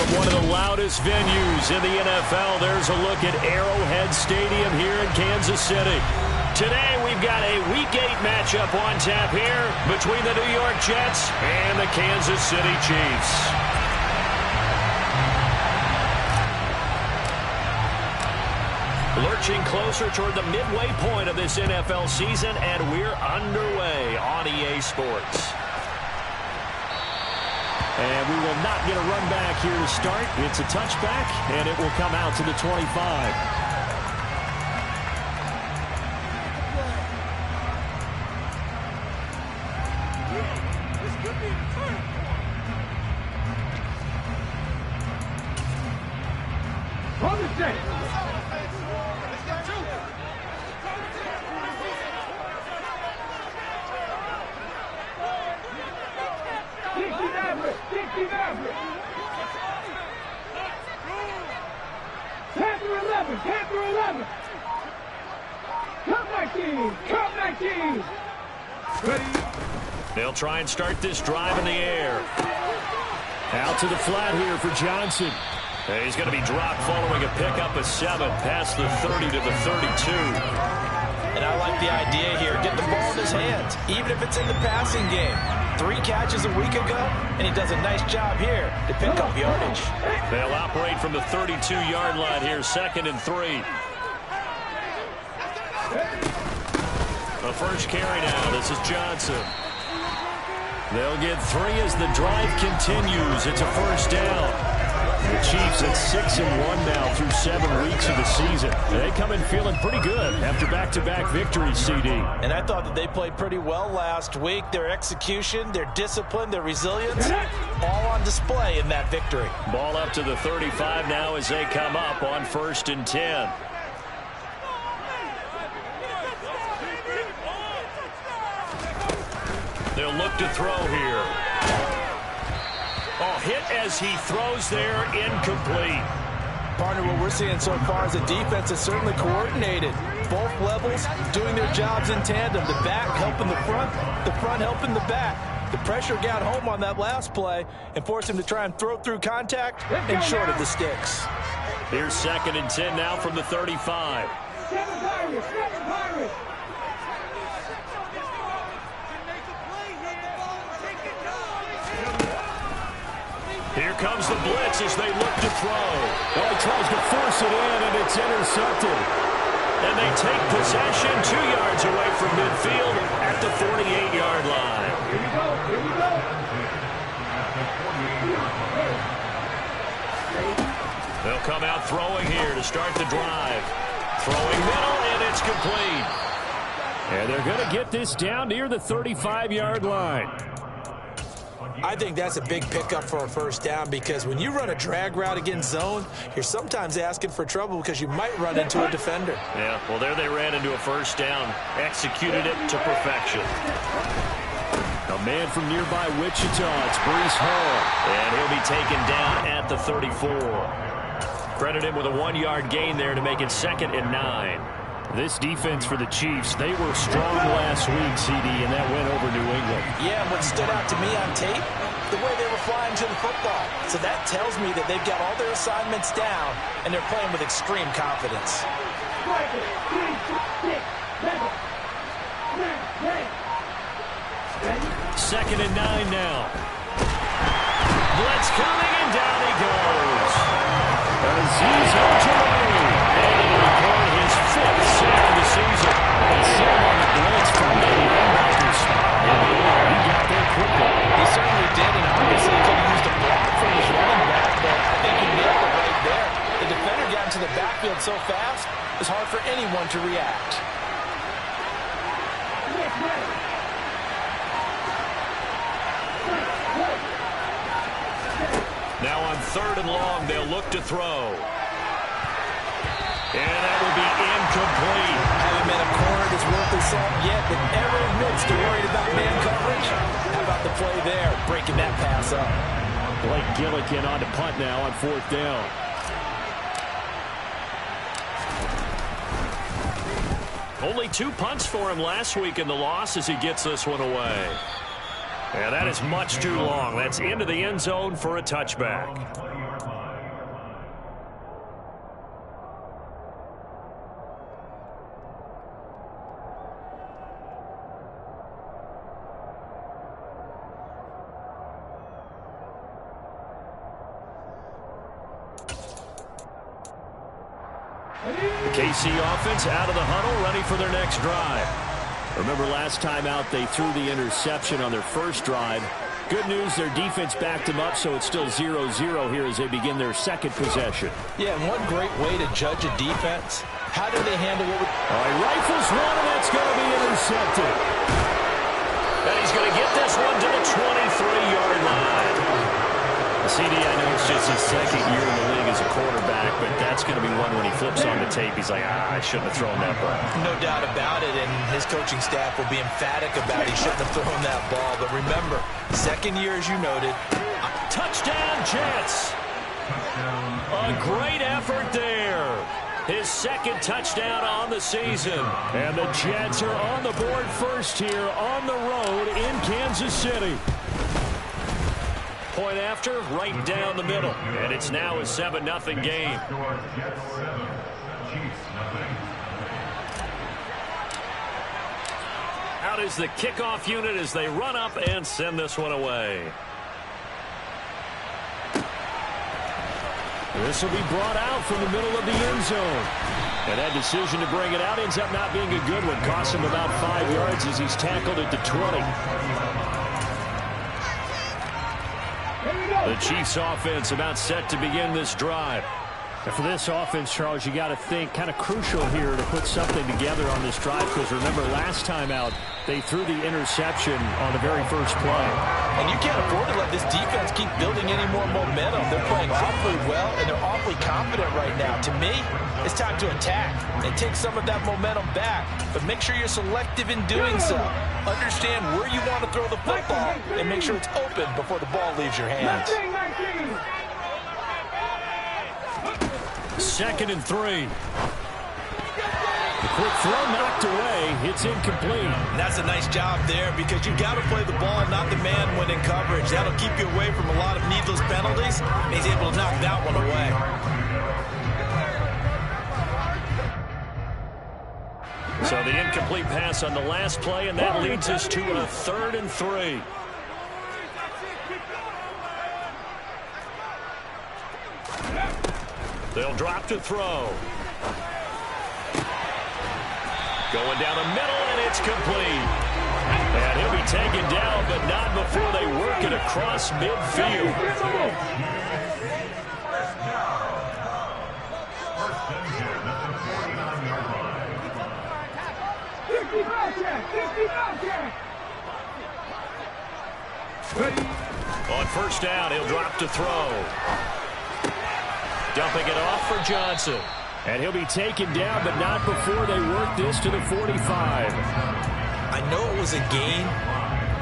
from one of the loudest venues in the NFL, there's a look at Arrowhead Stadium here in Kansas City. Today, we've got a Week 8 matchup on tap here between the New York Jets and the Kansas City Chiefs. Lurching closer toward the midway point of this NFL season, and we're underway on EA Sports. And we will not get a run back here to start. It's a touchback, and it will come out to the 25. They'll try and start this drive in the air. Out to the flat here for Johnson. And he's going to be dropped following a pickup of 7 past the 30 to the 32. And I like the idea here. Get the ball in his hands, even if it's in the passing game. 3 catches a week ago, and he does a nice job here to pick up yardage. They'll operate from the 32-yard line here, 2nd and 3. The first carry now. This is Johnson. They'll get 3 as the drive continues. It's a first down. The Chiefs at 6-1 now through 7 weeks of the season. They come in feeling pretty good after back-to-back victories, CD. And I thought that they played pretty well last week. Their execution, their discipline, their resilience, all on display in that victory. Ball up to the 35 now as they come up on 1st and 10. They'll look to throw here. Oh, hit as he throws there, incomplete. Partner, what we're seeing so far is the defense is certainly coordinated. Both levels doing their jobs in tandem. The back helping the front helping the back. The pressure got home on that last play and forced him to try and throw through contact and short of the sticks. Here's 2nd and 10 now from the 35. Here comes the blitz as they look to throw. Well, he tries to force it in, and it's intercepted. And they take possession 2 yards away from midfield at the 48-yard line. Here we go. Here we go. They'll come out throwing here to start the drive. Throwing middle, and it's complete. And they're going to get this down near the 35-yard line. I think that's a big pickup for a first down because when you run a drag route against zone, you're sometimes asking for trouble because you might run into a defender. Yeah, well, there they ran into a first down, executed it to perfection. A man from nearby Wichita, it's Breece Hall. And he'll be taken down at the 34. Credit him with a 1-yard gain there to make it 2nd and 9. This defense for the Chiefs, they were strong last week, CD, and that went over New England. Yeah, and what stood out to me on tape, the way they were flying to the football. So that tells me that they've got all their assignments down, and they're playing with extreme confidence. 2nd and 9 now. Blitz coming, and down he goes. Azeez Ojulari. And he'll record his 5th sack of the season. And Sam on the blitz from the linebacker spot. He got there quickly. He certainly did, and obviously he could have used a block from his running back, but I think he nailed it right there. The defender got into the backfield so fast, it was hard for anyone to react. Now on 3rd and long, they'll look to throw. And that will be incomplete. Haven't been a corner that's worth his salt yet, but ever admits to worried about man coverage. How about the play there, breaking that pass up? Blake Gillikin on to punt now on 4th down. Only 2 punts for him last week in the loss as he gets this one away. And that is much too long. That's into the end zone for a touchback. KC offense out of the huddle, ready for their next drive. Remember last time out they threw the interception on their first drive. Good news, their defense backed them up, so it's still 0-0 here as they begin their second possession. Yeah, and one great way to judge a defense. How do they handle it? All right, rifles one, and that's going to be intercepted. And he's going to get this one to the 23-yard line. CD, I know it's just his second year in the league as a quarterback, but that's going to be one when he flips on the tape. He's like, I shouldn't have thrown that ball. No doubt about it, and his coaching staff will be emphatic about he shouldn't have thrown that ball. But remember, second year, as you noted. Touchdown, Jets. A great effort there. His second touchdown on the season. And the Jets are on the board first here on the road in Kansas City. Point after, right down the middle. And it's now a 7-0 game. Out is the kickoff unit as they run up and send this one away. This will be brought out from the middle of the end zone. And that decision to bring it out ends up not being a good one. Costs him about 5 yards as he's tackled at the 20. The Chiefs offense about set to begin this drive. And for this offense, Charles, you got to think kind of crucial here to put something together on this drive, because remember last time out they threw the interception on the very first play. And you can't afford to let this defense keep building any more momentum. They're playing awfully well, and they're awfully confident right now. To me, it's time to attack and take some of that momentum back. But make sure you're selective in doing so. Understand where you want to throw the football and make sure it's open before the ball leaves your hands. 2nd and 3. The quick throw knocked away. It's incomplete. And that's a nice job there, because you've got to play the ball, not the man when in coverage. That'll keep you away from a lot of needless penalties. And he's able to knock that one away. So the incomplete pass on the last play, and that leads us to a 3rd and 3. They'll drop to throw. Going down the middle, and it's complete. And he'll be taken down, but not before they work it across midfield. On first down, he'll drop to throw. Dumping it off for Johnson. And he'll be taken down, but not before they work this to the 45. I know it was a gain,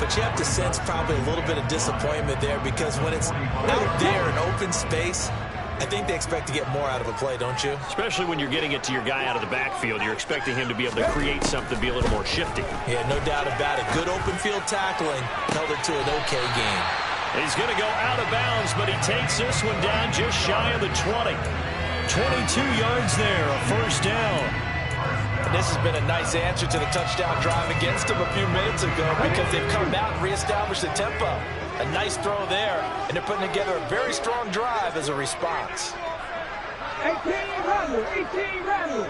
but you have to sense probably a little bit of disappointment there, because when it's out there in open space, I think they expect to get more out of a play, don't you? Especially when you're getting it to your guy out of the backfield. You're expecting him to be able to create something, be a little more shifty. Yeah, no doubt about it. Good open field tackling held it to an okay game. He's going to go out of bounds, but he takes this one down just shy of the 20. 22 yards there, a first down. And this has been a nice answer to the touchdown drive against them a few minutes ago, because they've come out and reestablished the tempo. A nice throw there, and they're putting together a very strong drive as a response. 18 Randall.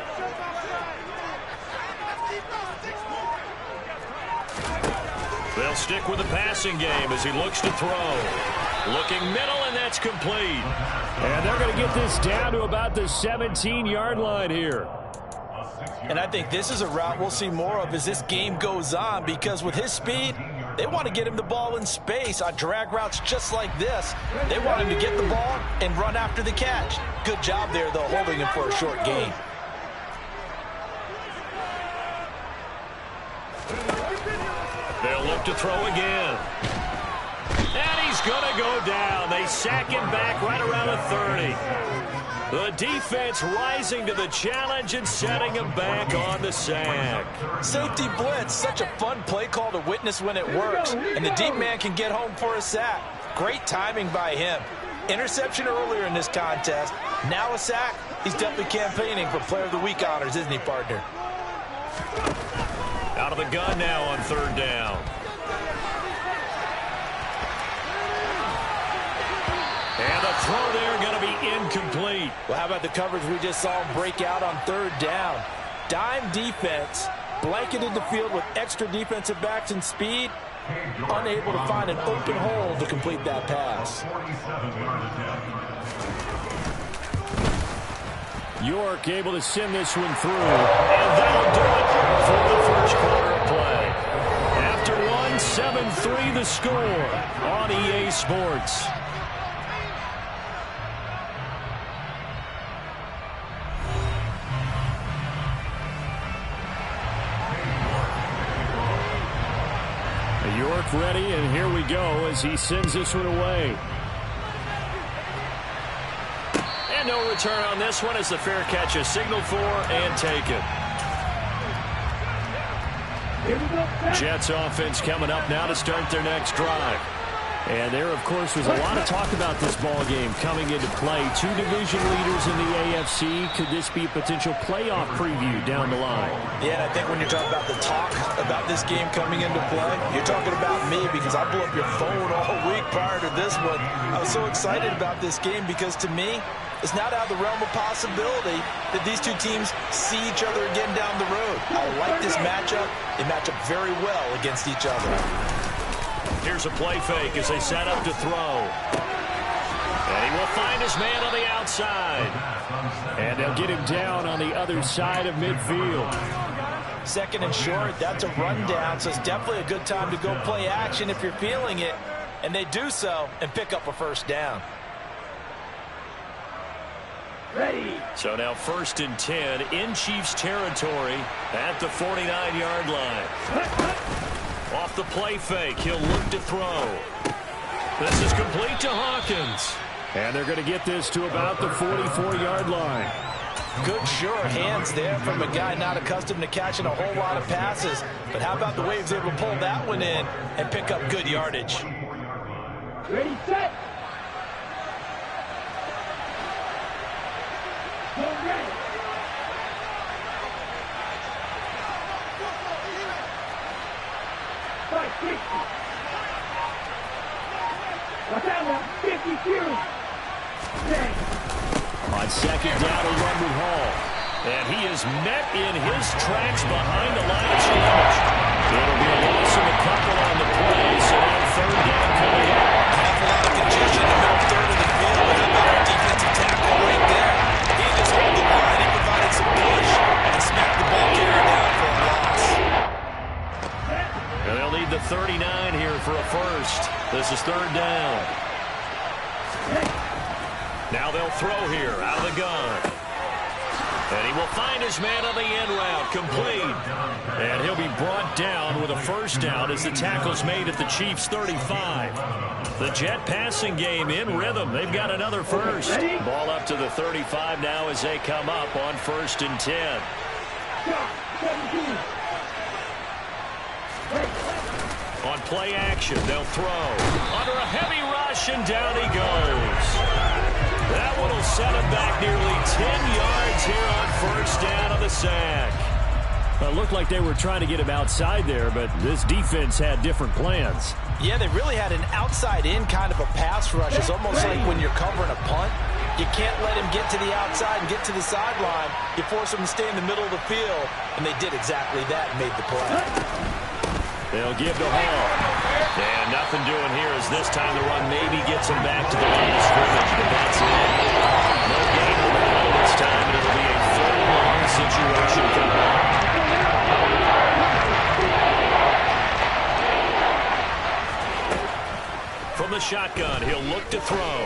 They'll stick with the passing game as he looks to throw. Looking middle, and that's complete. And they're going to get this down to about the 17-yard line here. And I think this is a route we'll see more of as this game goes on, because with his speed, they want to get him the ball in space on drag routes just like this. They want him to get the ball and run after the catch. Good job there, though, holding him for a short gain. They'll look to throw again. And he's going to go down. They sack him back right around the 30. The defense rising to the challenge and setting him back on the sack. Safety blitz, such a fun play call to witness when it works. And the deep man can get home for a sack. Great timing by him. Interception earlier in this contest. Now a sack. He's definitely campaigning for Player of the Week honors, isn't he, partner? Out of the gun now on third down. And the throw there going to be incomplete. Well, how about the coverage we just saw him break out on third down? Dime defense, blanketed the field with extra defensive backs and speed, unable to find an open hole to complete that pass. York able to send this one through, and that'll do it for the first quarter of play. After one, 7-3 the score on EA Sports. York ready, and here we go as he sends this one away. And no return on this one as the fair catch is signaled for and taken. Jets offense coming up now to start their next drive. And there, of course, was a lot of talk about this ball game coming into play. Two division leaders in the AFC. Could this be a potential playoff preview down the line? Yeah, and I think when you're talking about the talk about this game coming into play, you're talking about me because I blew up your phone all week prior to this one. I was so excited about this game because to me, it's not out of the realm of possibility that these two teams see each other again down the road. I like this matchup. They match up very well against each other. Here's a play fake as they set up to throw. And he will find his man on the outside. And they'll get him down on the other side of midfield. Second and short, that's a rundown, so it's definitely a good time to go play action if you're feeling it. And they do so and pick up a first down. Ready. So now 1st and 10 in Chiefs territory at the 49-yard line. Off the play fake, he'll look to throw. This is complete to Hawkins. And they're going to get this to about the 44-yard line. Good sure hands there from a guy not accustomed to catching a whole lot of passes. But how about the way he was able to pull that one in and pick up good yardage? Ready, set. Go ready. Fight 60. Watch out now. 52. On second down, a run with Hall. And he is met in his tracks behind the line of scrimmage. It'll be a loss of a couple on the play, so now 3rd down coming up. Awful lot of congestion in the middle third of the field, but how about our defensive tackle right there? He just hold the line, he provided some push, and smacked the ball carrier down for a loss. And they'll need the 39 here for a first. This is 3rd down. Now they'll throw here out of the gun. And he will find his man on the end route, complete. And he'll be brought down with a first down as the tackle's made at the Chiefs' 35. The Jet passing game in rhythm. They've got another first. Ball up to the 35 now as they come up on 1st and 10. On play action, they'll throw. Under a heavy rush, and down he goes. That one will set him back nearly 10 yards here on 1st down of the sack. Well, it looked like they were trying to get him outside there, but this defense had different plans. Yeah, they really had an outside-in kind of a pass rush. It's almost like when you're covering a punt. You can't let him get to the outside and get to the sideline. You force him to stay in the middle of the field, and they did exactly that and made the play. They'll give to Hall. And nothing doing here as this time the run maybe gets him back to the line of scrimmage, but that's it. No gain on the ball this time, and it'll be a 3rd-and-long situation coming up. From the shotgun, he'll look to throw.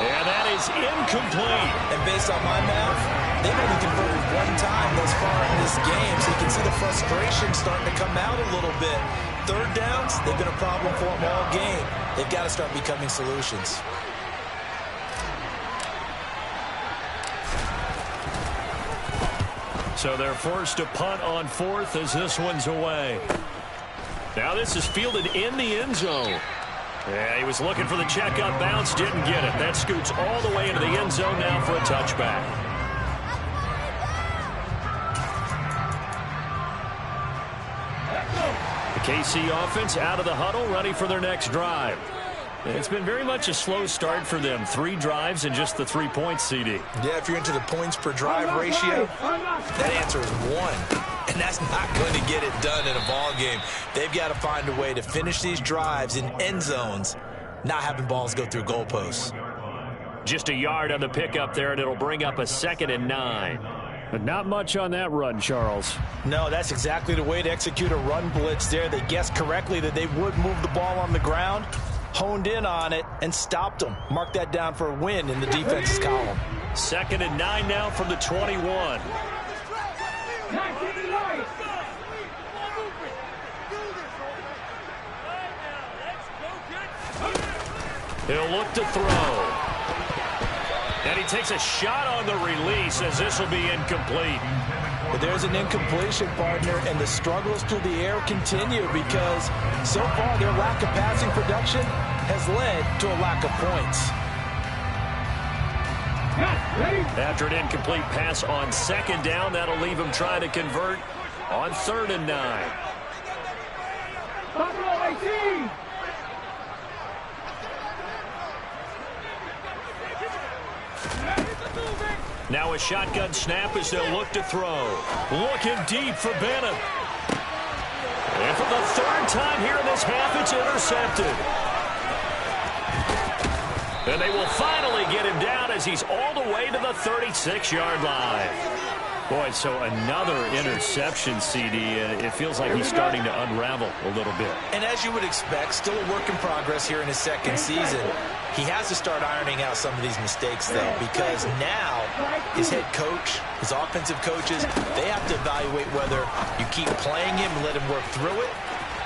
And that is incomplete. And based on my math, they've only converted one time thus far in this game, so you can see the frustration starting to come out a little bit. 3rd downs, they've been a problem for them all game. They've got to start becoming solutions. So they're forced to punt on 4th as this one's away. Now this is fielded in the end zone. Yeah, he was looking for the checkup bounce, didn't get it. That scoots all the way into the end zone now for a touchback. The KC offense out of the huddle, ready for their next drive. It's been very much a slow start for them. 3 drives and just the 3 points, CD. Yeah, if you're into the points per drive ratio, that answer is 1. And that's not going to get it done in a ball game. They've got to find a way to finish these drives in end zones, not having balls go through goalposts. Just a yard on the pickup there, and it'll bring up a 2nd and 9. But not much on that run, Charles. No, that's exactly the way to execute a run blitz there. They guessed correctly that they would move the ball on the ground, honed in on it, and stopped them. Mark that down for a win in the defense's column. 2nd and 9 now from the 21. He'll look to throw. And he takes a shot on the release as this will be incomplete. But there's an incompletion, partner, and the struggles through the air continue because so far their lack of passing production has led to a lack of points. After an incomplete pass on 2nd down, that'll leave him trying to convert on 3rd and 9. Now a shotgun snap as they'll look to throw. Looking deep for Bennett. And for the 3rd time here in this half, it's intercepted. And they will finally get him down as he's all the way to the 36-yard line. Boy, so another interception, CD. It feels like he's starting to unravel a little bit. And as you would expect, still a work in progress here in his 2nd season. He has to start ironing out some of these mistakes, though, because now his head coach, his offensive coaches, they have to evaluate whether you keep playing him and let him work through it,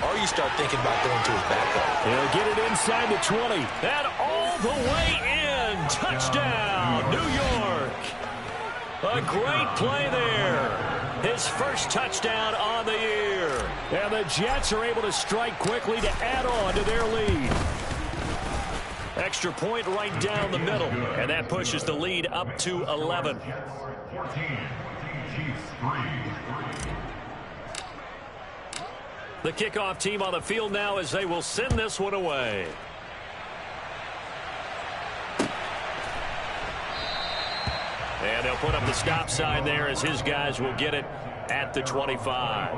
or you start thinking about going to his backup. He'll get it inside the 20. And all the way in. Touchdown, New York. A great play there. His first touchdown on the year. And the Jets are able to strike quickly to add on to their lead. Extra point right down the middle. And that pushes the lead up to 11. 14, Chiefs 3. The kickoff team on the field now as they will send this one away. And they'll put up the stop sign there as his guys will get it at the 25.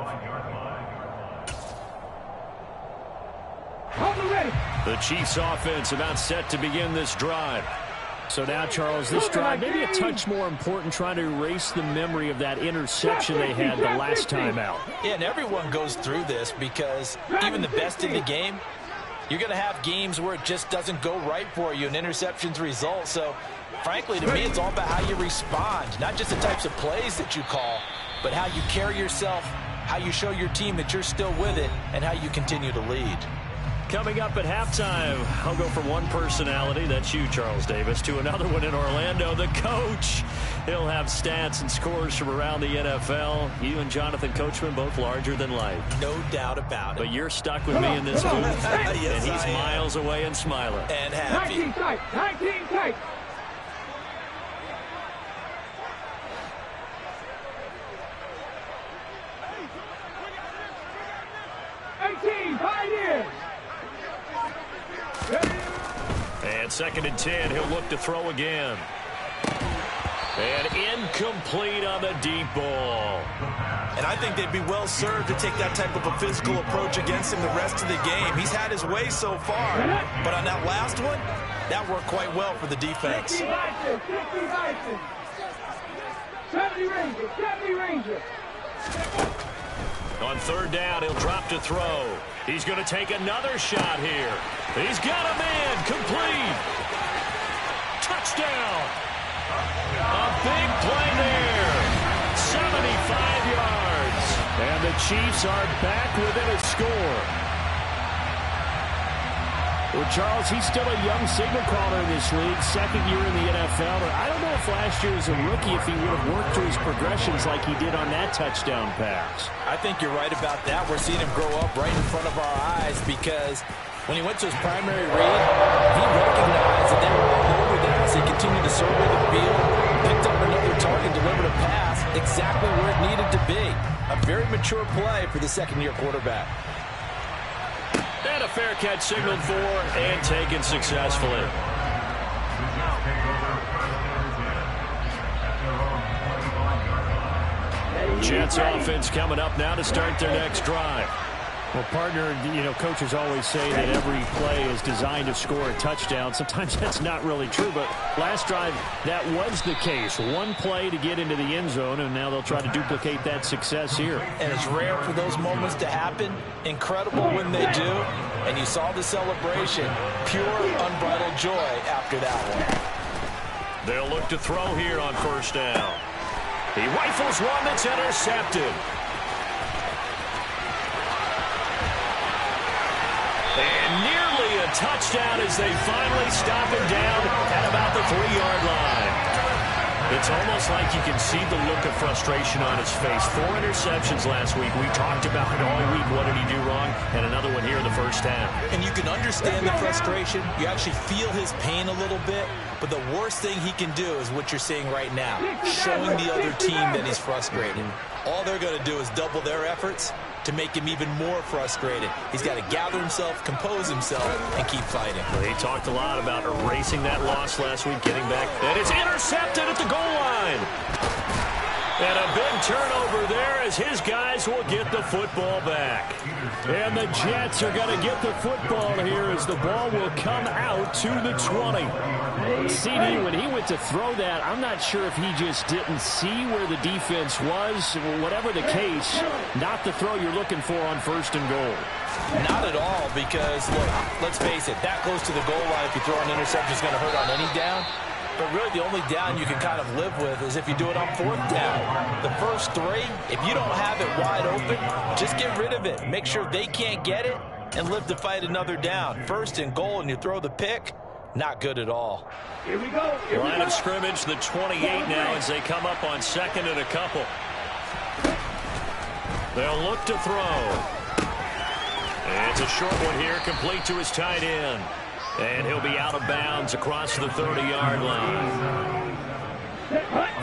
The Chiefs offense about set to begin this drive. So now, Charles, this drive maybe a touch more important, trying to erase the memory of that interception they had the last time out. Yeah, and everyone goes through this because even the best in the game, you're going to have games where it just doesn't go right for you and interceptions result. So, frankly, to me, it's all about how you respond, not just the types of plays that you call, but how you carry yourself, how you show your team that you're still with it, and how you continue to lead. Coming up at halftime, I'll go from one personality, that's you, Charles Davis, to another one in Orlando, the coach. He'll have stats and scores from around the NFL. You and Jonathan Coachman, both larger than life. No doubt about it. But you're stuck with me in this booth, Yes, and he's miles away and smiling. And happy. 19 tight, 19 tight. And 2nd and 10, he'll look to throw again. And incomplete on the deep ball. And I think they'd be well served to take that type of a physical approach against him the rest of the game. He's had his way so far, but on that last one, that worked quite well for the defense. 60 Bison. 70 Rangers. On 3rd down, he'll drop to throw. He's going to take another shot here. He's got a man, complete. Touchdown. A big play there. 75 yards. And the Chiefs are back within a score. Well, Charles, he's still a young signal caller in this league, 2nd year in the NFL. But I don't know if last year as a rookie if he would have worked through his progressions like he did on that touchdown pass. I think you're right about that. We're seeing him grow up right in front of our eyes because when he went to his primary read, he recognized that they were all over that as he continued to survey the field, picked up another target, delivered a pass exactly where it needed to be. A very mature play for the 2nd-year quarterback. And a fair catch signaled for and taken successfully. Jets offense coming up now to start their next drive. Well, partner, coaches always say that every play is designed to score a touchdown. Sometimes that's not really true, but last drive, that was the case. One play to get into the end zone, and now they'll try to duplicate that success here. And it's rare for those moments to happen. Incredible when they do. And you saw the celebration. Pure, unbridled joy after that one. They'll look to throw here on first down. He rifles one that's intercepted. And nearly a touchdown as they finally stop him down at about the 3-yard line. It's almost like you can see the look of frustration on his face. 4 interceptions last week. We talked about it all week. What did he do wrong? And another one here in the first half. And you can understand the frustration. You actually feel his pain a little bit. But the worst thing he can do is what you're seeing right now, showing the other team that he's frustrated. All they're going to do is double their efforts to make him even more frustrated. He's got to gather himself, compose himself, and keep fighting. Well, he talked a lot about erasing that loss last week, getting back. And it's intercepted at the goal line. And a big turnover there as his guys will get the football back. And the Jets are going to get the football here as the ball will come out to the 20. CD, when he went to throw that, I'm not sure if he just didn't see where the defense was. Whatever the case, not the throw you're looking for on first and goal. Not at all, because, look, let's face it, that close to the goal line, if you throw an interception, is going to hurt on any down. But really the only down you can kind of live with is if you do it on 4th down. The first 3, if you don't have it wide open, just get rid of it. Make sure they can't get it and live to fight another down. First and goal and you throw the pick, not good at all. Here we go. Line of scrimmage, the 28 now as they come up on 2nd and a couple. They'll look to throw. It's a short one here, complete to his tight end. And he'll be out of bounds across the 30-yard line.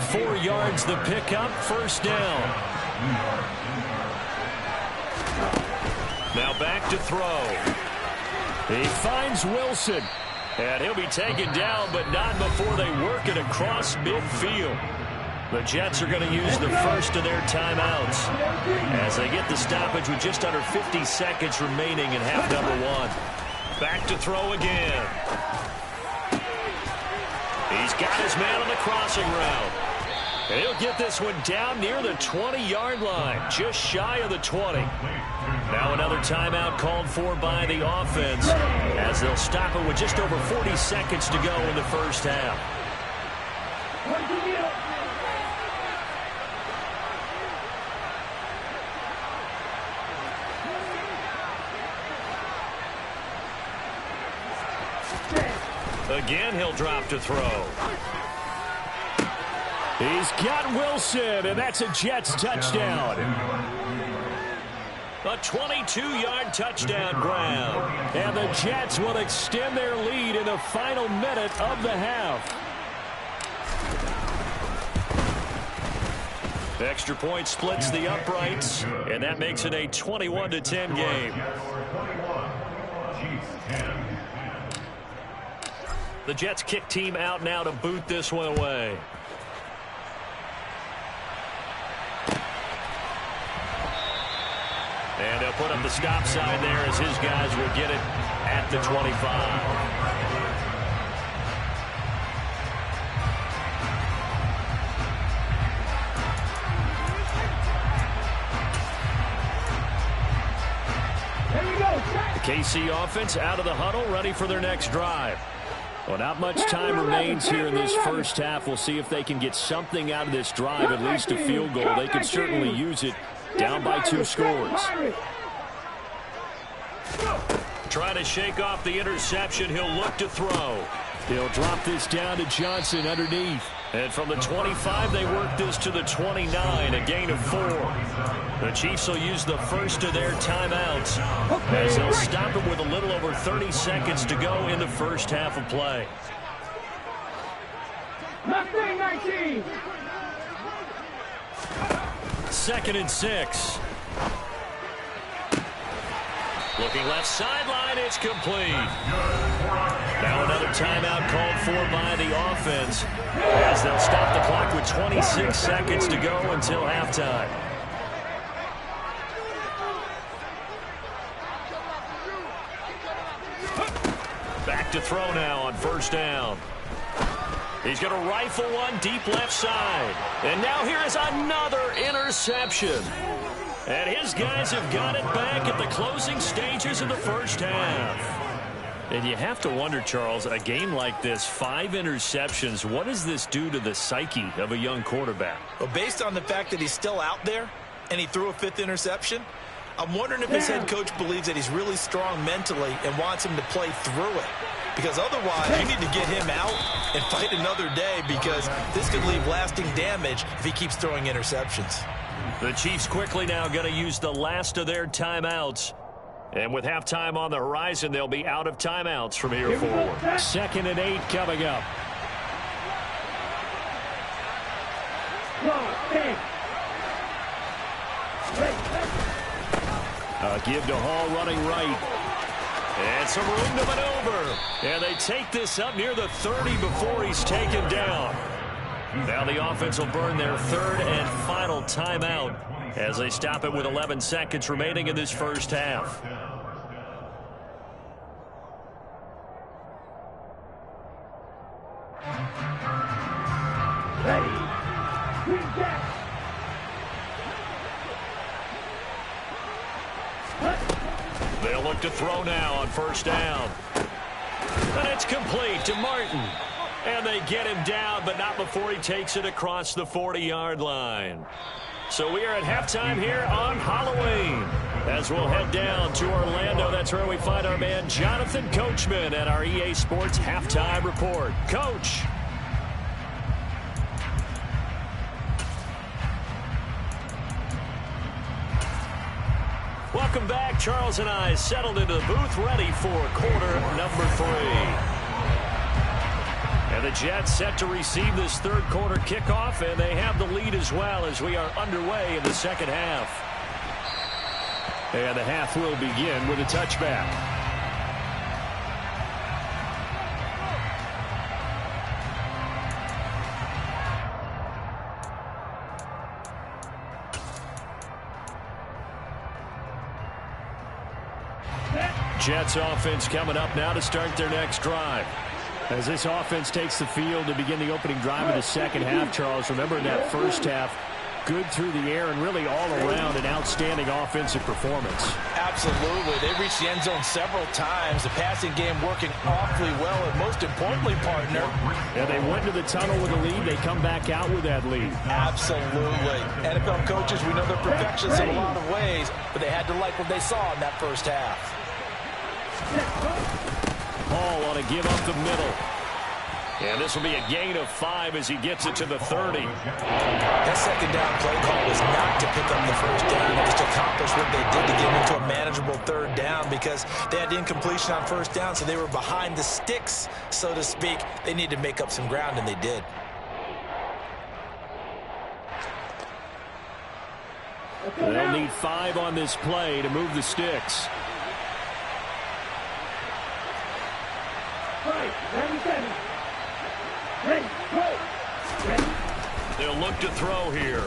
4 yards the pickup, first down. Now back to throw. He finds Wilson. And he'll be taken down, but not before they work it across midfield. The Jets are going to use the first of their timeouts as they get the stoppage with just under 50 seconds remaining in half number 1. Back to throw again. He's got his man on the crossing route. And he'll get this one down near the 20-yard line, just shy of the 20. Now another timeout called for by the offense as they'll stop it with just over 40 seconds to go in the first half. Again, he'll drop to throw. He's got Wilson, and that's a Jets touchdown. A 22-yard touchdown grab. And the Jets will extend their lead in the final minute of the half. Extra point splits the uprights, and that makes it a 21-10 game. The Jets kick team out now to boot this one away. And they'll put up the stop sign there as his guys will get it at the 25. The KC offense out of the huddle, ready for their next drive. Well, not much time remains here in this first half. We'll see if they can get something out of this drive, at least a field goal. They could certainly use it down by 2 scores. Trying to shake off the interception. He'll look to throw. He'll drop this down to Johnson underneath. And from the 25, they work this to the 29, a gain of 4. The Chiefs will use the first of their timeouts as they'll stop it with a little over 30 seconds to go in the first half of play. Mustang 19. 2nd and 6. Looking left sideline, it's complete. Now another timeout called for by the offense, as they'll stop the clock with 26 seconds to go until halftime. Back to throw now on first down. He's going to rifle one deep left side. And now here is another interception. And his guys have got it back at the closing stages of the first half. And you have to wonder, Charles, a game like this, 5 interceptions, what does this do to the psyche of a young quarterback? Well, based on the fact that he's still out there and he threw a 5th interception, I'm wondering if his head coach believes that he's really strong mentally and wants him to play through it. Because otherwise, you need to get him out and fight another day, because this could leave lasting damage if he keeps throwing interceptions. The Chiefs quickly now going to use the last of their timeouts. And with halftime on the horizon, they'll be out of timeouts from here forward. 2nd and 8 coming up. A give to Hall running right. And some room to maneuver. And they take this up near the 30 before he's taken down. Now the offense will burn their 3rd and final timeout as they stop it with 11 seconds remaining in this first half. They'll look to throw now on first down. And it's complete to Martin. And they get him down, but not before he takes it across the 40-yard line. So we are at halftime here on Halloween, as we'll head down to Orlando. That's where we find our man Jonathan Coachman at our EA Sports Halftime Report. Coach. Welcome back. Charles and I settled into the booth, ready for quarter number 3. And the Jets set to receive this third quarter kickoff, and they have the lead as well as we are underway in the second half. And the half will begin with a touchback. Jets offense coming up now to start their next drive. As this offense takes the field to begin the opening drive of the second half, Charles, remember in that first half, good through the air and really all around an outstanding offensive performance. Absolutely. They reached the end zone several times. The passing game working awfully well, and most importantly, partner. And they went to the tunnel with a lead. They come back out with that lead. Absolutely. NFL coaches, we know they're perfectionists in a lot of ways, but they had to like what they saw in that first half. Hall on a give up the middle. And this will be a gain of 5 as he gets it to the 30. That second down play call was not to pick up the first down. It was to accomplish what they did to get into a manageable third down, because they had incompletion on first down, so they were behind the sticks, so to speak. They needed to make up some ground, and they did. They'll need 5 on this play to move the sticks. They'll look to throw here.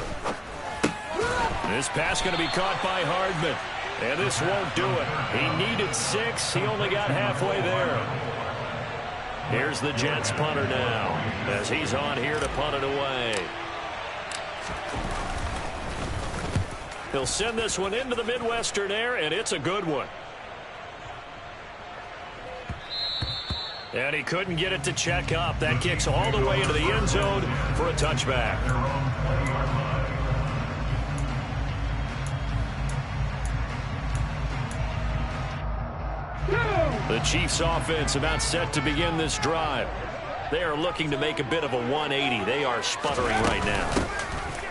This pass going to be caught by Hardman. And this won't do it. He needed 6. He only got halfway there. Here's the Jets punter now, as he's on here to punt it away. He'll send this one into the Midwestern air, and it's a good one. And he couldn't get it to check up. That kicks all the way into the end zone for a touchback. The Chiefs offense about set to begin this drive. They are looking to make a bit of a 180. They are sputtering right now.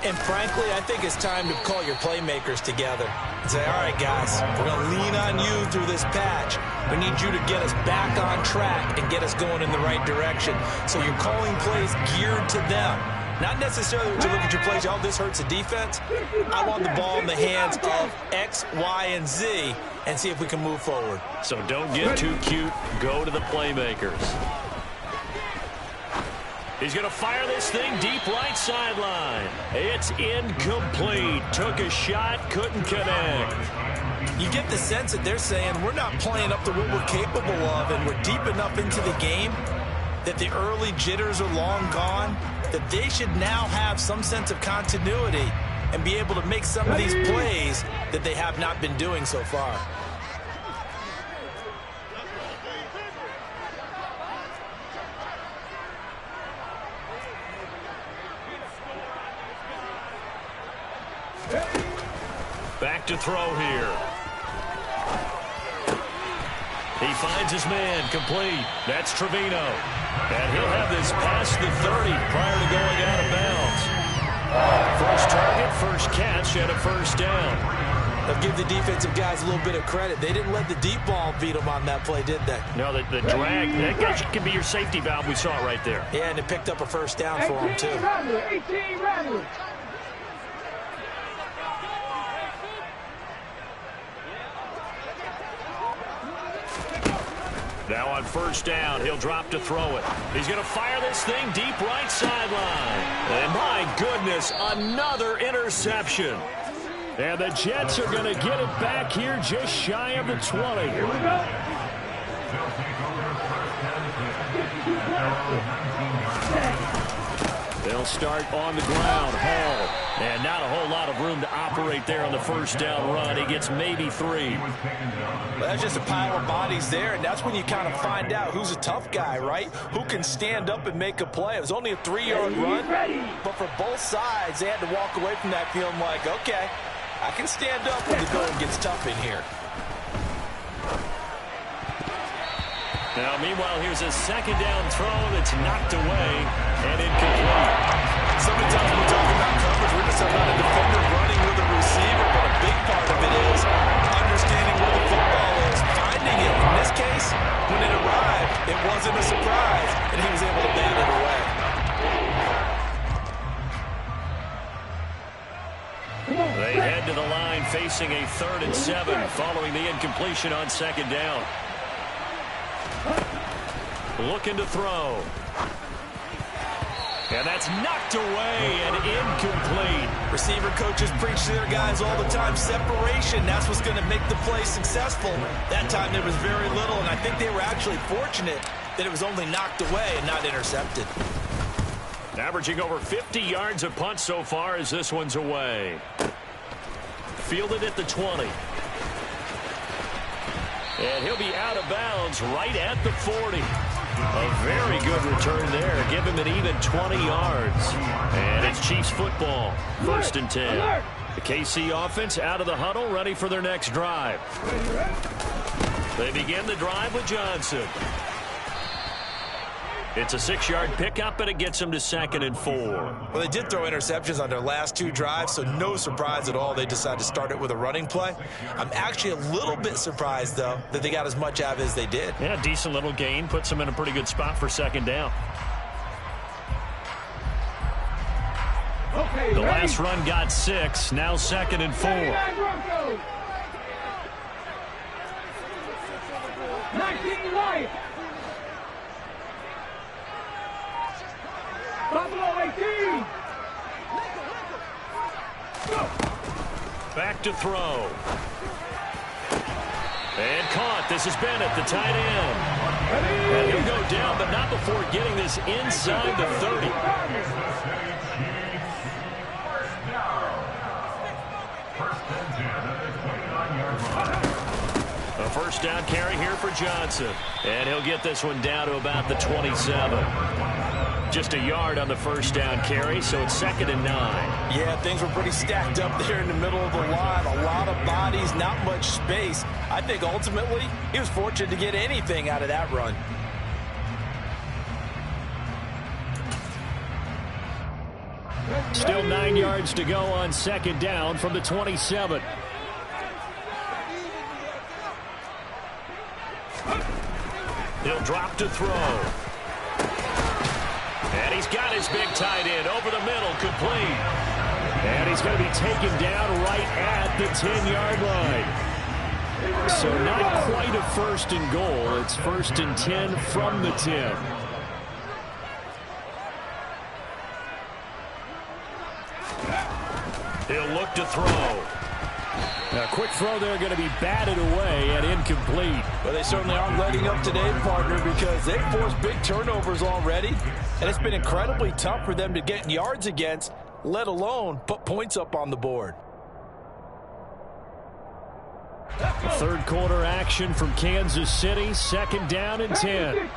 And frankly, I think it's time to call your playmakers together and say, all right, guys, we're going to lean on you through this patch. We need you to get us back on track and get us going in the right direction. So you're calling plays geared to them. Not necessarily when you look at your plays, oh, this hurts the defense. I want the ball in the hands of X, Y, and Z and see if we can move forward. So don't get too cute. Go to the playmakers. He's going to fire this thing deep right sideline. It's incomplete. Took a shot, couldn't connect. You get the sense that they're saying we're not playing up to what we're capable of, and we're deep enough into the game that the early jitters are long gone, that they should now have some sense of continuity and be able to make some of these plays that they have not been doing so far. Back to throw here. He finds his man, complete. That's Trevino. And he'll have this past the 30 prior to going out of bounds. First target, first catch, and a first down. They'll give the defensive guys a little bit of credit. They didn't let the deep ball beat them on that play, did they? No, the drag, that can be your safety valve. We saw it right there. Yeah, and it picked up a first down for them, too. 18 rattlers. Now on first down, he'll drop to throw it. He's going to fire this thing deep right sideline. And my goodness, another interception. And the Jets are going to get it back here just shy of the 20. Here we go. They'll start on the ground. Hall. And not a whole lot of room to operate there on the first down run. He gets maybe 3. Well, that's just a pile of bodies there, and that's when you kind of find out who's a tough guy, right? Who can stand up and make a play. It was only a 3-yard run, but for both sides, they had to walk away from that feeling like, okay, I can stand up when the going gets tough in here. Now, meanwhile, here's a second down throw that's knocked away and incomplete. So many times we talk about coverage, we're just about a defender running with a receiver, but a big part of it is understanding where the football is, finding it. In this case, when it arrived, it wasn't a surprise, and he was able to bat it away. They head to the line facing a 3rd and 7 following the incompletion on second down. Looking to throw. And that's knocked away and incomplete. Receiver coaches preach to their guys all the time. Separation, that's what's going to make the play successful. That time there was very little, and I think they were actually fortunate that it was only knocked away and not intercepted. Averaging over 50 yards a punt so far as this one's away. Fielded at the 20. And he'll be out of bounds right at the 40. A very good return there. Give him an even 20 yards. And it's Chiefs football. 1st and 10. The KC offense out of the huddle, ready for their next drive. They begin the drive with Johnson. It's a 6-yard pickup, and it gets them to 2nd and 4. Well, they did throw interceptions on their last 2 drives, so no surprise at all they decided to start it with a running play. I'm actually a little bit surprised, though, that they got as much out of it as they did. Yeah, decent little gain. Puts them in a pretty good spot for 2nd down. Okay, the last run got 6. Now 2nd and 4. 19 life. Buffalo 18. Back to throw. And caught. This is Bennett, the tight end. And he'll go down, but not before getting this inside the 30. A first down carry here for Johnson. And he'll get this one down to about the 27. Just a yard on the first down carry, so it's 2nd and 9. Yeah, things were pretty stacked up there in the middle of the line. A lot of bodies, not much space. I think ultimately he was fortunate to get anything out of that run. Still 9 yards to go on 2nd down from the 27. He'll drop to throw. And he's got his big tight end over the middle, complete. And he's going to be taken down right at the 10-yard line. So not quite a first and goal. It's 1st and 10 from the 10. He'll look to throw. A quick throw there going to be batted away and incomplete. Well, they certainly aren't letting up today, partner, because they've forced big turnovers already, and it's been incredibly tough for them to get yards against, let alone put points up on the board. Third quarter action from Kansas City. 2nd down and 10.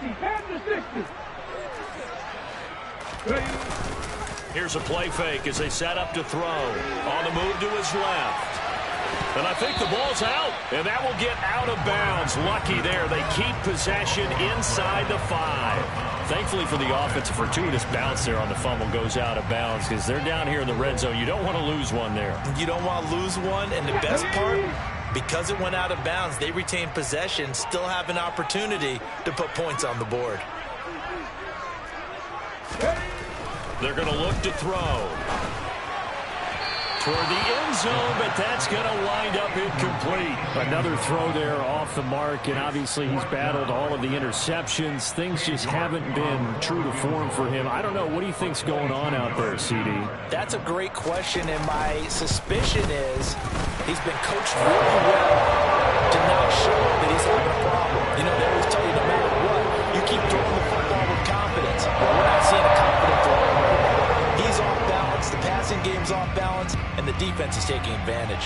Here's a play fake as they set up to throw. On the move to his left. And I think the ball's out, and that will get out of bounds. Lucky there. They keep possession inside the 5. Thankfully for the offense, a fortuitous bounce there on the fumble goes out of bounds because they're down here in the red zone. You don't want to lose one there. You don't want to lose one, and the best part, because it went out of bounds, they retain possession, still have an opportunity to put points on the board. They're going to look to throw. Toward the end zone, but that's going to wind up incomplete. Another throw there off the mark, and obviously he's battled all of the interceptions. Things just haven't been true to form for him. I don't know. What do you think's going on out there, CD? That's a great question, and my suspicion is he's been coached really well to not show that he's having a problem. You know, they always tell you no matter what, you keep throwing the football with confidence. Well, we're not seeing a confident throw right now. He's off balance, the passing game's off balance, and the defense is taking advantage.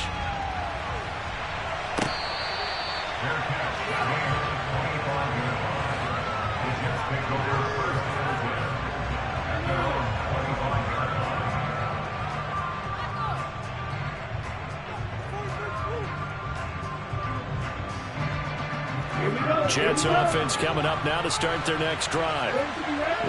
Jets offense coming up now to start their next drive.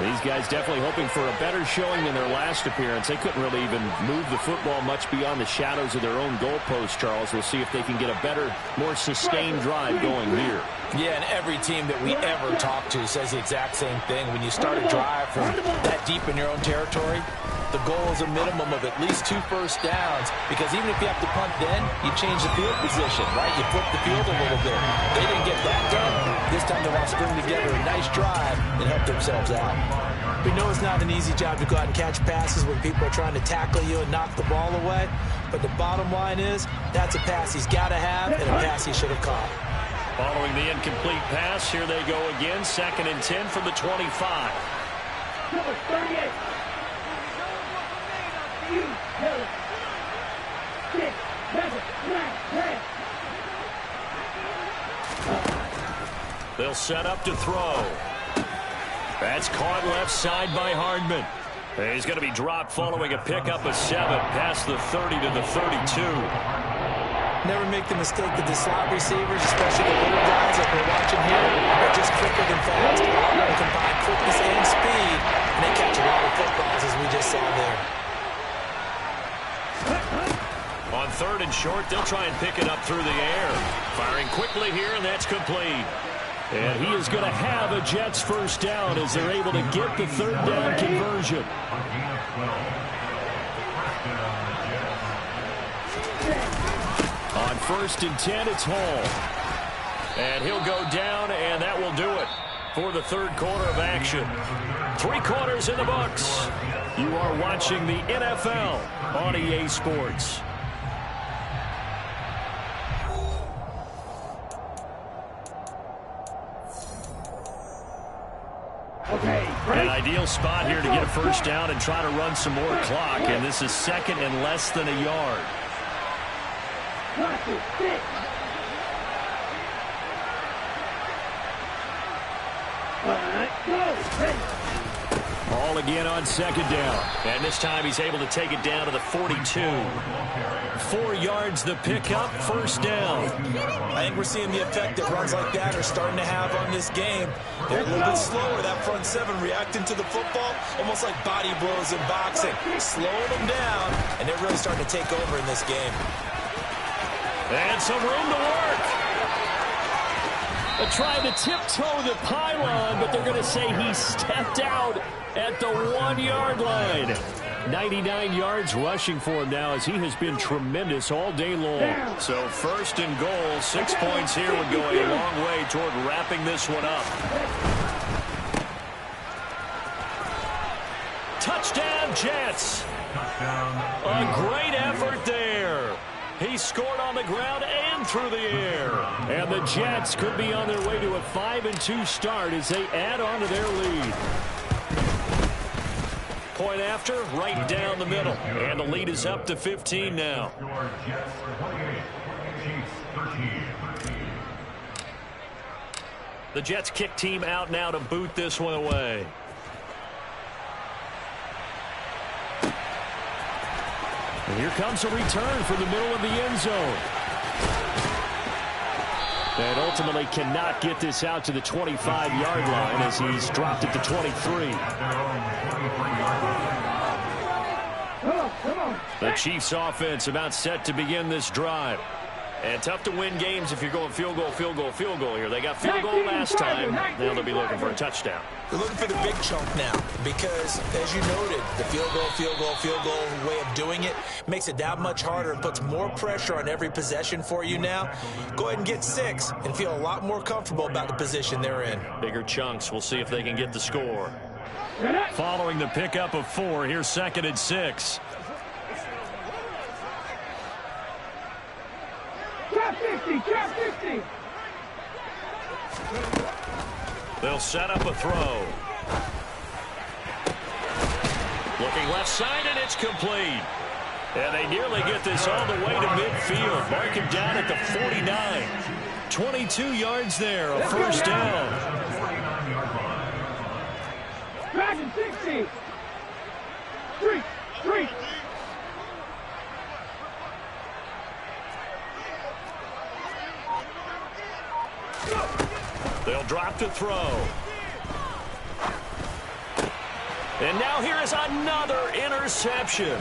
These guys definitely hoping for a better showing than their last appearance. They couldn't really even move the football much beyond the shadows of their own goalpost, Charles. We'll see if they can get a better, more sustained drive going here. Yeah, and every team that we ever talk to says the exact same thing. When you start a drive from that deep in your own territory, the goal is a minimum of at least 2 first downs, because even if you have to punt then, you change the field position, right? You flip the field a little bit. They didn't get that done. This time they want to string together a nice drive and help themselves out. We know it's not an easy job to go out and catch passes when people are trying to tackle you and knock the ball away, but the bottom line is that's a pass he's got to have and a pass he should have caught. Following the incomplete pass, here they go again. 2nd and 10 from the 25. Number 38. 6, 7, 9, 10. They'll set up to throw. That's caught left side by Hardman. He's going to be dropped following a pickup of 7 past the 30 to the 32. Never make the mistake that the slot receivers, especially the little guys like we're watching here, are just quicker than fast. They combine quickness and speed, and they catch a lot of footballs, as we just saw there. On 3rd and short, they'll try and pick it up through the air. Firing quickly here, and that's complete. And he is going to have a Jets first down as they're able to get the 3rd down conversion. On 1st and 10, it's Hall. And he'll go down, and that will do it for the 3rd quarter of action. 3 quarters in the books. You are watching the NFL on EA Sports. An ideal spot here to get a first down and try to run some more clock, and this is 2nd and less than a yard. Ball again on 2nd down, and this time he's able to take it down to the 42. 4 yards the pickup, first down. I think we're seeing the effect that runs like that are starting to have on this game. They're a little bit slower, that front 7 reacting to the football, almost like body blows in boxing. Slowing them down, and they're really starting to take over in this game. And some room to work. Trying to tiptoe the pylon, but they're going to say he stepped out at the 1-yard line. 99 yards rushing for him now as he has been tremendous all day long. So 1st and goal, 6 points here would go a long way toward wrapping this one up. Touchdown, Jets. A great effort there. He scored on the ground and through the air. And the Jets could be on their way to a 5-2 start as they add on to their lead. Point after, right down the middle. And the lead is up to 15 now. The Jets kick team out now to boot this one away. And here comes a return from the middle of the end zone. And ultimately cannot get this out to the 25-yard line as he's dropped it to 23. The Chiefs offense about set to begin this drive. And tough to win games if you're going field goal, field goal, field goal here. They got field goal last time. Now they'll be looking for a touchdown. They're looking for the big chunk now because, as you noted, the field goal way of doing it makes it that much harder and puts more pressure on every possession for you now. Go ahead and get 6 and feel a lot more comfortable about the position they're in. Bigger chunks. We'll see if they can get the score. Following the pickup of 4, here's 2nd and 6. Trap 50. They'll set up a throw. Looking left side, and it's complete. And they nearly get this all the way to midfield. Mark him down at the 49. 22 yards there, a first down. Dragon 60. Street. They'll drop to throw. And now here is another interception.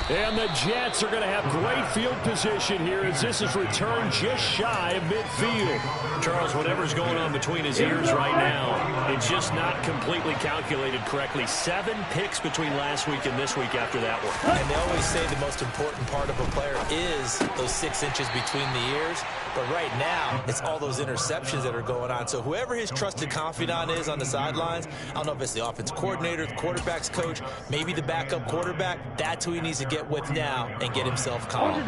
And the Jets are going to have great field position here as this is returned just shy of midfield. Charles, whatever's going on between his ears right now, it's just not completely calculated correctly. 7 picks between last week and this week after that one. And they always say the most important part of a player is those 6 inches between the ears. But right now, it's all those interceptions that are going on. So whoever his trusted confidant is on the sidelines, I don't know if it's the offense coordinator, the quarterback's coach, maybe the backup quarterback, that's who he needs to get with now and get himself calm.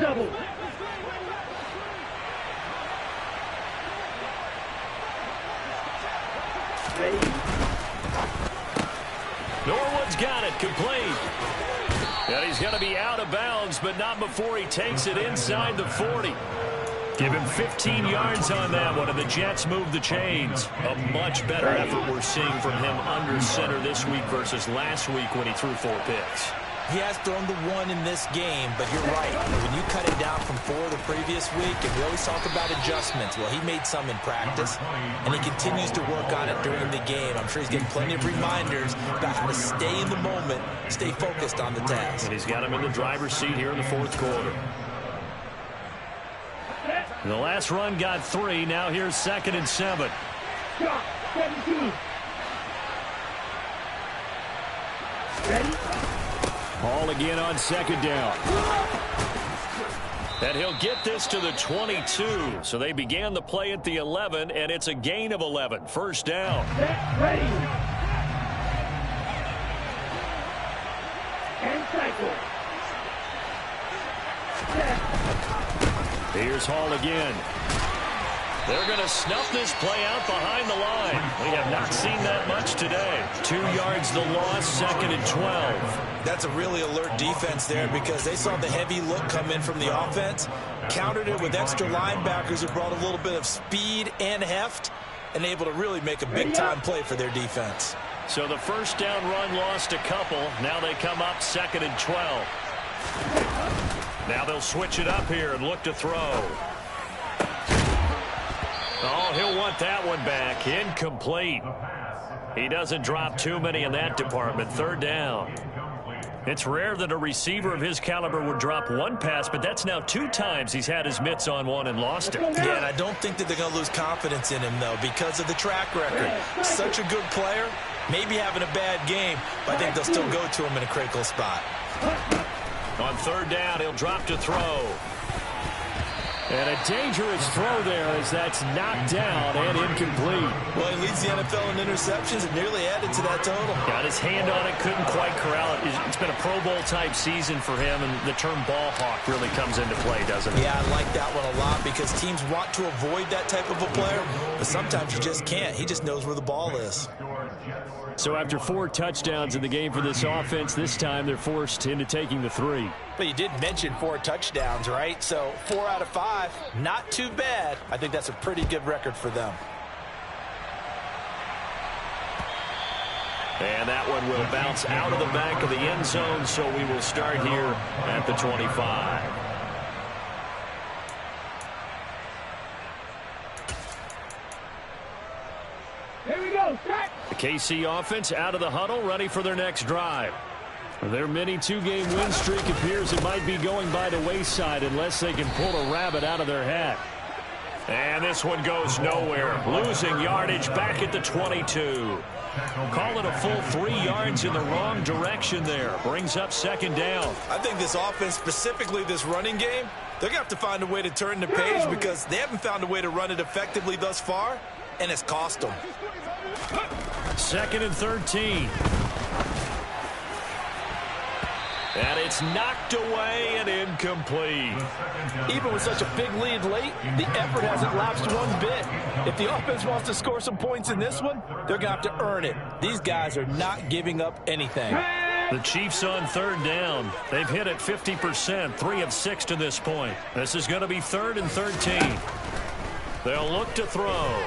Norwood's got it, complete. And he's going to be out of bounds, but not before he takes it inside the 40. Give him 15 yards on that one, and the Jets move the chains. A much better effort we're seeing from him under center this week versus last week when he threw 4 picks. He has thrown the 1 in this game, but you're right. When you cut it down from 4 the previous week, and we always talk about adjustments, well, he made some in practice, and he continues to work on it during the game. I'm sure he's getting plenty of reminders about how to stay in the moment, stay focused on the task. And he's got him in the driver's seat here in the 4th quarter. The last run got 3. Now here's 2nd and 7. 17. Ready? Ball again on 2nd down. And he'll get this to the 22. So they began the play at the 11, and it's a gain of 11. First down. Set, ready. And cycle. Set. Here's Hall again. They're going to snuff this play out behind the line. We have not seen that much today. 2 yards the loss, 2nd and 12. That's a really alert defense there because they saw the heavy look come in from the offense, countered it with extra linebackers who brought a little bit of speed and heft, and able to really make a big-time play for their defense. So the first down run lost a couple. Now they come up 2nd and 12. Now they'll switch it up here and look to throw. Oh, he'll want that one back. Incomplete. He doesn't drop too many in that department. 3rd down. It's rare that a receiver of his caliber would drop one pass, but that's now 2 times he's had his mitts on one and lost it. Yeah, and I don't think that they're going to lose confidence in him, though, because of the track record. Such a good player, maybe having a bad game, but I think they'll still go to him in a critical spot. On 3rd down, he'll drop to throw. And a dangerous throw there as that's knocked down and incomplete. Well, he leads the NFL in interceptions and nearly added to that total. Got his hand on it, couldn't quite corral it. It's been a Pro Bowl-type season for him, and the term ball hawk really comes into play, doesn't it? Yeah, I like that one a lot because teams want to avoid that type of a player, but sometimes you just can't. He just knows where the ball is. So after 4 touchdowns in the game for this offense, this time they're forced into taking the 3. But you did mention 4 touchdowns, right? So 4 out of 5, not too bad. I think that's a pretty good record for them. And that one will bounce out of the back of the end zone, so we will start here at the 25. Here we go, set. The KC offense out of the huddle, ready for their next drive. Their mini 2-game win streak appears it might be going by the wayside unless they can pull a rabbit out of their hat. And this one goes nowhere. Losing yardage back at the 22. Call it a full 3 yards in the wrong direction there. Brings up 2nd down. I think this offense, specifically this running game, they're going to have to find a way to turn the page because they haven't found a way to run it effectively thus far, and it's cost them. 2nd and 13. And it's knocked away and incomplete. Even with such a big lead late, the effort hasn't lapsed one bit. If the offense wants to score some points in this one, they're going to have to earn it. These guys are not giving up anything. The Chiefs on 3rd down. They've hit it 50%, 3 of 6 to this point. This is going to be 3rd and 13. They'll look to throw.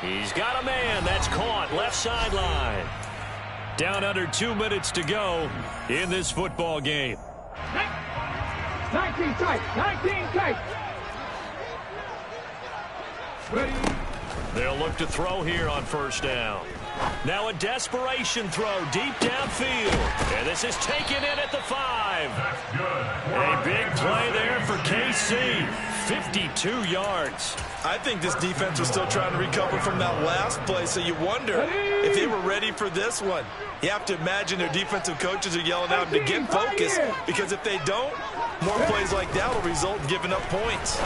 He's got a man. That's caught. Left sideline. Down under 2 minutes to go in this football game. 19 tight, 19 tight. Ready. They'll look to throw here on 1st down. Now a desperation throw deep downfield. And this is taken in at the 5. A big play there for KC. 52 yards. I think this defense was still trying to recover from that last play, so you wonder if they were ready for this one. You have to imagine their defensive coaches are yelling at them to get focused, because if they don't, more plays like that will result in giving up points.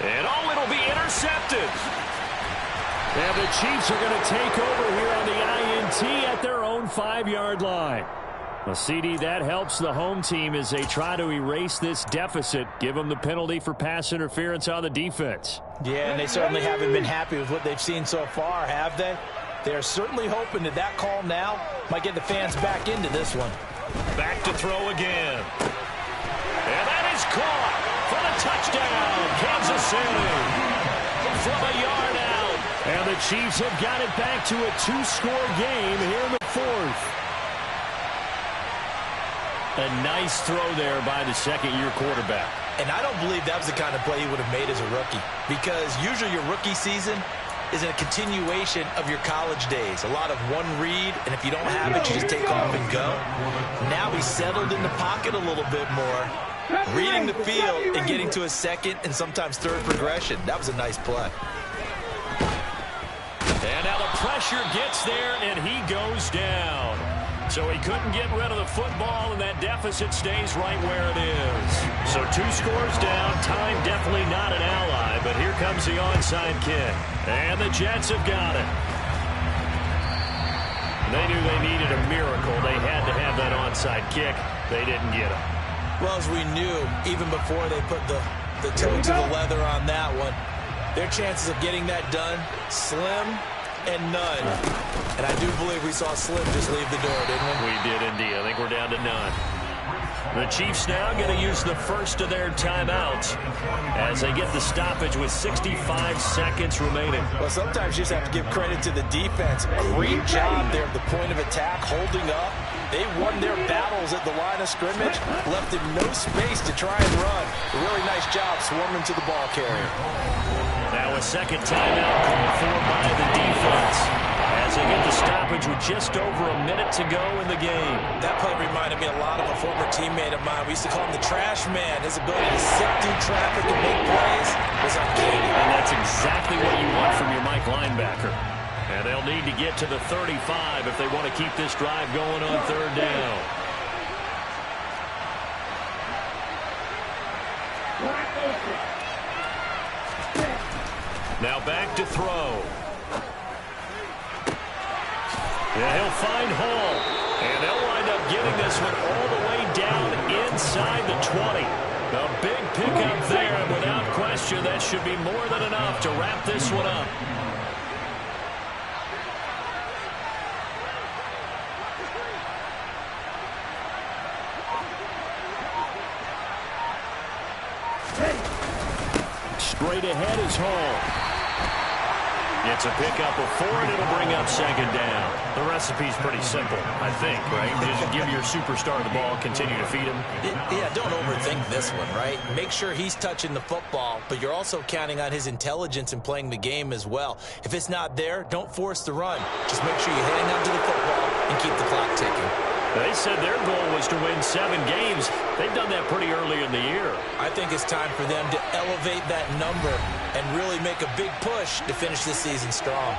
And it'll be intercepted. And the Chiefs are going to take over here on the INT at their own 5-yard line. A CD that helps the home team as they try to erase this deficit, give them the penalty for pass interference on the defense. Yeah, and they certainly haven't been happy with what they've seen so far, have they? They're certainly hoping that that call now might get the fans back into this one. Back to throw again. And that is caught for the touchdown, Kansas City. From a yard out. And the Chiefs have got it back to a 2-score game here in the 4th. A nice throw there by the 2nd-year quarterback. And I don't believe that was the kind of play he would have made as a rookie, because usually your rookie season is a continuation of your college days. A lot of one read, and if you don't have it, you just take off and go. Now he's settled in the pocket a little bit more, reading the field and getting to a 2nd and sometimes 3rd progression. That was a nice play. And now the pressure gets there, and he goes down. So he couldn't get rid of the football, and that deficit stays right where it is. So 2 scores down. Time definitely not an ally, but here comes the onside kick. And the Jets have got it. They knew they needed a miracle. They had to have that onside kick. They didn't get it. Well, as we knew, even before they put the toe to the leather on that one, their chances of getting that done, slim and none. And I do believe we saw Slim just leave the door, didn't we? We did indeed. I think we're down to none. The Chiefs now going to use the first of their timeouts as they get the stoppage with 65 seconds remaining. Well, sometimes you just have to give credit to the defense. Great job there at the point of attack, holding up. They won their battles at the line of scrimmage, left him no space to try and run. A really nice job swarming to the ball carrier. Now a 2nd timeout called for by the defense as as they get the stoppage with just over a minute to go in the game. That play reminded me a lot of a former teammate of mine. We used to call him the trash man. His ability to sit through traffic and make plays was uncanny. And that's exactly what you want from your Mike linebacker. And they'll need to get to the 35 if they want to keep this drive going on third down. Now back to throw. Yeah, he'll find Hall. And they'll wind up getting this one all the way down inside the 20. A big pickup there, and without question, that should be more than enough to wrap this one up. Straight ahead is Hall. It's a pickup of 4, and it'll bring up second down. The recipe's pretty simple, I think, right? Just give your superstar the ball, continue to feed him. Yeah, don't overthink this one, right? Make sure he's touching the football, but you're also counting on his intelligence in playing the game as well. If it's not there, don't force the run. Just make sure you hang on to the football and keep the clock ticking. They said their goal was to win 7 games. They've done that pretty early in the year. I think it's time for them to elevate that number and really make a big push to finish this season strong.